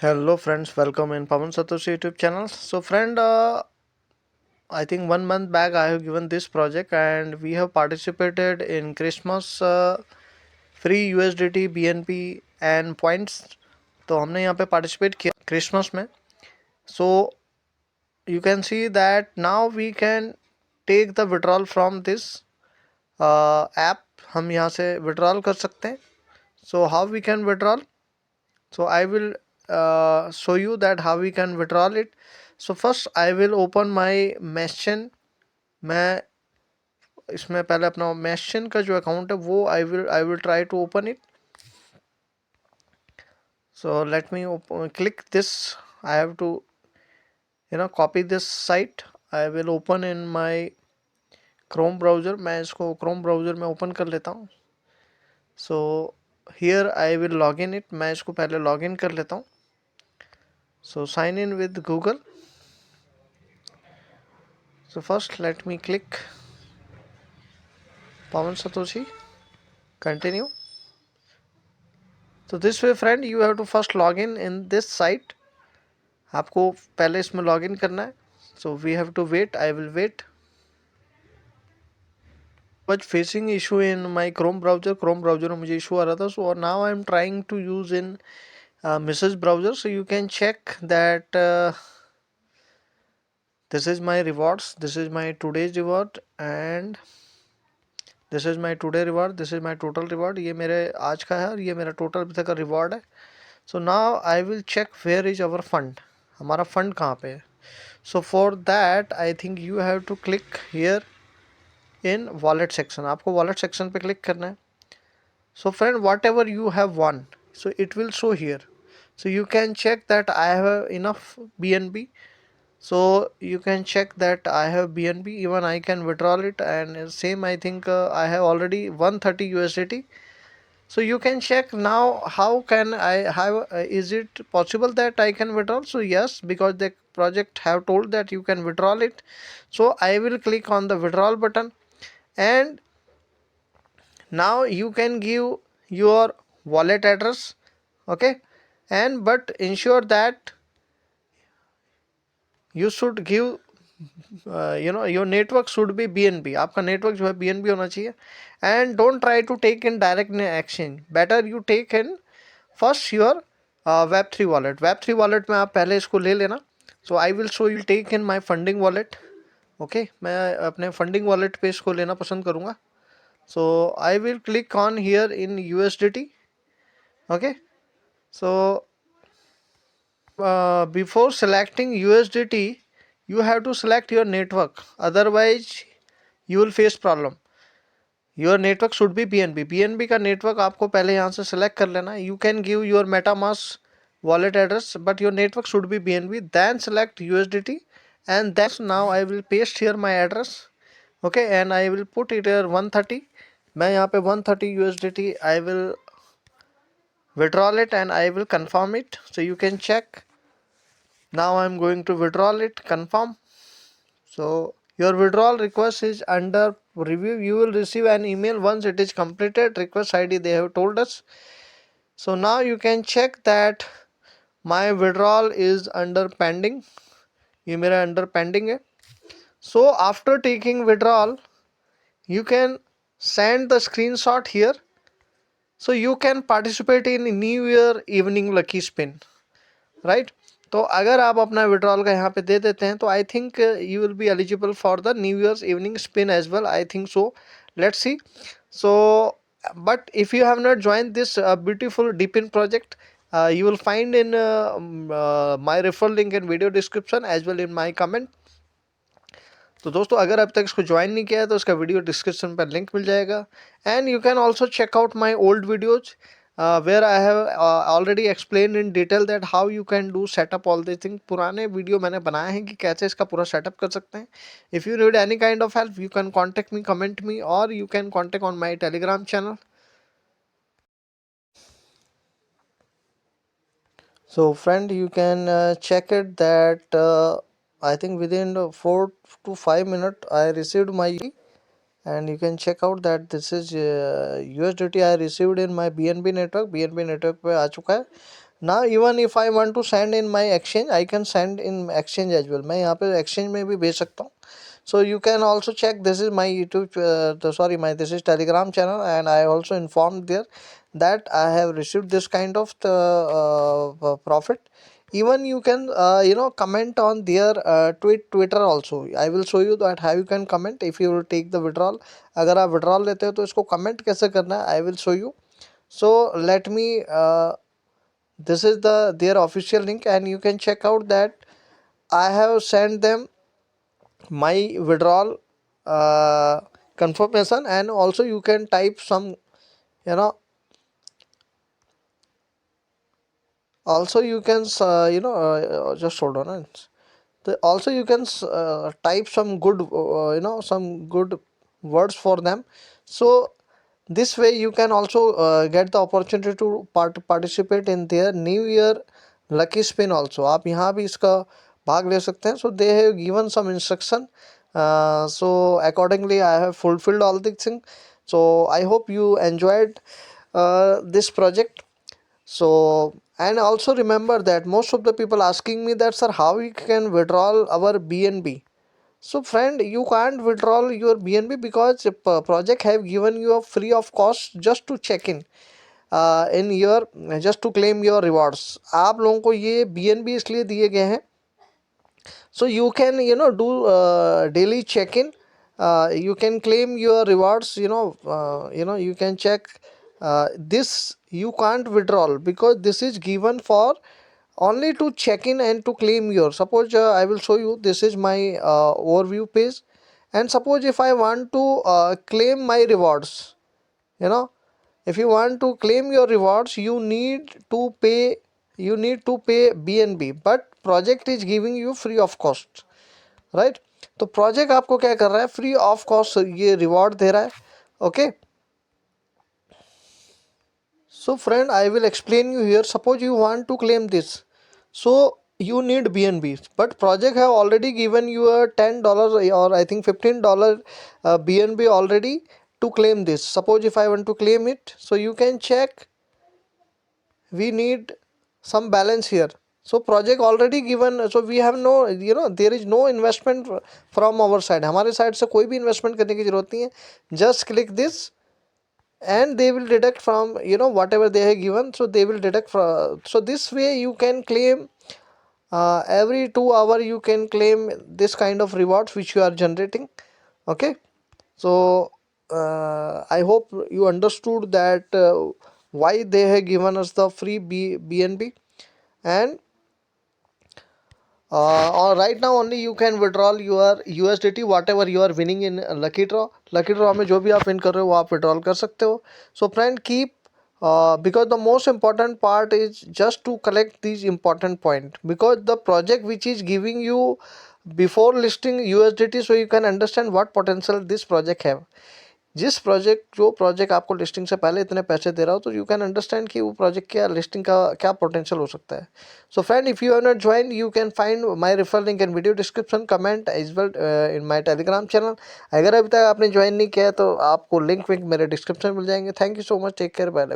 Hello friends, welcome in Pawan Satoshi YouTube channel. So friend, I think 1 month back I have given this project and we have participated in Christmas free USDT BNP and points. तो हमने यहाँ पे participate किया Christmas में. So you can see that now we can take the withdrawal from this app. हम यहाँ से withdrawal कर सकते हैं. So how we can withdrawal? So I will show you that how we can withdraw it. So first I will open my Meshchain. मैं इसमें पहले अपना Meshchain का जो अकाउंट है वो I will try to open it. So let me click this. I have to copy this site. I will open in my Chrome browser. मैं इसको Chrome browser में open कर लेता हूँ. So here I will log in it. मैं इसको पहले log in कर लेता हूँ. So sign in with Google. So first let me click Pawan Satoshi. Continue. So this way friend, you have to first log in this site. आपको पहले इसमें log in करना है. So we have to wait. I will wait. Was facing issue in my Chrome browser. Chrome browser में मुझे issue आ रहा था. So now I am trying to use in Message browser. So you can check that this is my rewards. This is my today's reward and this is my today reward. This is my total reward. ये मेरे आज का है और ये मेरा total अभी तक का reward है. So now I will check where is our fund. हमारा fund कहाँ पे है. So for that I think you have to click here in wallet section. आपको wallet section पे click करना है. So friend, whatever you have won, so it will show here. So you can check that I have enough BNB. So you can check that I have BNB. Even I can withdraw it, and same I think I have already 130 USDT. So you can check now how can I have is it possible that I can withdraw. So yes, because the project have told that you can withdraw it. So I will click on the withdrawal button and now you can give your wallet address. Okay, and but ensure that you should give your network should be BNB. आपका network जो है BNB होना चाहिए. And don't try to take in direct exchange. Better you take in first your Web3 wallet. Web3 wallet में आप पहले इसको ले लेना. So I will show you take in my funding wallet. Okay, मैं अपने funding wallet पे इसको लेना पसंद करूँगा. So I will click on here in USDT. Okay, so before selecting USDT, you have to select your network. Otherwise, you will face problem. Your network should be BNB. BNB का network आपको पहले यहाँ से select कर लेना. You can give your MetaMask wallet address, but your network should be BNB. Then select USDT, and then now I will paste here my address. Okay, and I will put it here 130. मैं यहाँ पे 130 USDT I will withdraw it and I will confirm it. So you can check. Now I am going to withdraw it. Confirm. So your withdrawal request is under review. You will receive an email once it is completed. Request ID they have told us. So now you can check that my withdrawal is under pending. ये मेरा under pending है. So after taking withdrawal, you can send the screenshot here. So you can participate in New Year evening lucky spin, right? तो अगर आप अपना withdrawal का यहाँ पे दे देते हैं तो I think you will be eligible for the new year's evening spin as well. I think so. Let's see. So but if you have not joined this beautiful deepin project, you will find in my referral link in video description as well in my comment. तो दोस्तों अगर अब तक इसको join नहीं किया है तो इसका वीडियो डिस्क्रिप्शन पर लिंक मिल जाएगा. And you can also check out my old videos where I have already explain in detail that how you can do setup all this thing. पुराने वीडियो मैंने बनाए हैं कि कैसे इसका पूरा सेटअप कर सकते हैं. If you need any kind of help you can contact me, comment me, और you can contact on my Telegram channel. So friend, you can check it that I think within 4 to 5 minutes I received my and you can check out that this is USDT I received in my BNB network. BNB network पे आ चुका है. ना even if I want to send in my exchange, I can send in exchange as well, मैं यहाँ पे exchange में भी भेज सकता हूँ. So you can also check, this is my YouTube, sorry, my this is Telegram channel, and I also informed there that I have received this kind of profit. Even you can comment on their Twitter also. I will show you that how you can comment if you will take the withdrawal. अगर आप withdrawal लेते हो तो इसको comment कैसे करना है, I will show you. So let me this is their official link, and you can check out that I have sent them my withdrawal confirmation, and also you can type some, you know also you can just hold on. Also you can type some good some good words for them. So this way you can also get the opportunity to participate in their new year lucky spin also. आप यहाँ भी इसका भाग ले सकते हैं. So they have given some instruction, so accordingly I have fulfilled all the things. So I hope you enjoyed this project. So, and also remember that most of the people asking me that, sir, how we can withdraw our BNB. So friend, you can't withdraw your BNB because project have given you a free of cost just to check in your, just to claim your rewards. आप लोगों को ये BNB इसलिए दिए गए हैं, so you can do daily check-in. You can claim your rewards. You can check this. You can't withdraw because this is given for only to check in and to claim your. Suppose I will show you, this is my overview page, and suppose if I want to claim my rewards, you know if you want to claim your rewards, you need to pay BNB, but project is giving you free of cost, right? तो project आपको क्या कर रहा है, free of cost ये reward दे रहा है. Okay, so friend, I will explain you here. Suppose you want to claim this, so you need BNB, but project have already given you a $10 or I think $15 BNB already to claim this. Suppose if I want to claim it, so you can check, we need some balance here. So project already given, so we have no, there is no investment from our side. हमारे side से कोई भी investment करने की जरूरत नहीं है. Just click this and they will deduct from whatever they have given, so they will deduct from. So this way you can claim every 2 hour you can claim this kind of rewards which you are generating. Okay, so I hope you understood that why they have given us the free BNB, and or right now only you can withdraw your USDT whatever you are winning in lucky draw. Lucky draw में जो भी आप win कर रहे हो वो आप withdraw कर सकते हो. So friend, keep because the most important part is just to collect these important point, because the project which is giving you before listing USDT, so you can understand what potential this project have. जो project आपको listing से पहले इतने पैसे दे रहा हो, तो you can understand कि वो प्रोजेक्ट क्या लिस्टिंग का क्या पोटेंशियल हो सकता है. So friend, if you have not join, you can find my referral link in video description, comment as well in my Telegram channel. अगर अभी तक आपने ज्वाइन नहीं किया है तो आपको लिंक विंक मेरे डिस्क्रिप्शन मिल जाएंगे. Thank you so much, take care, bye.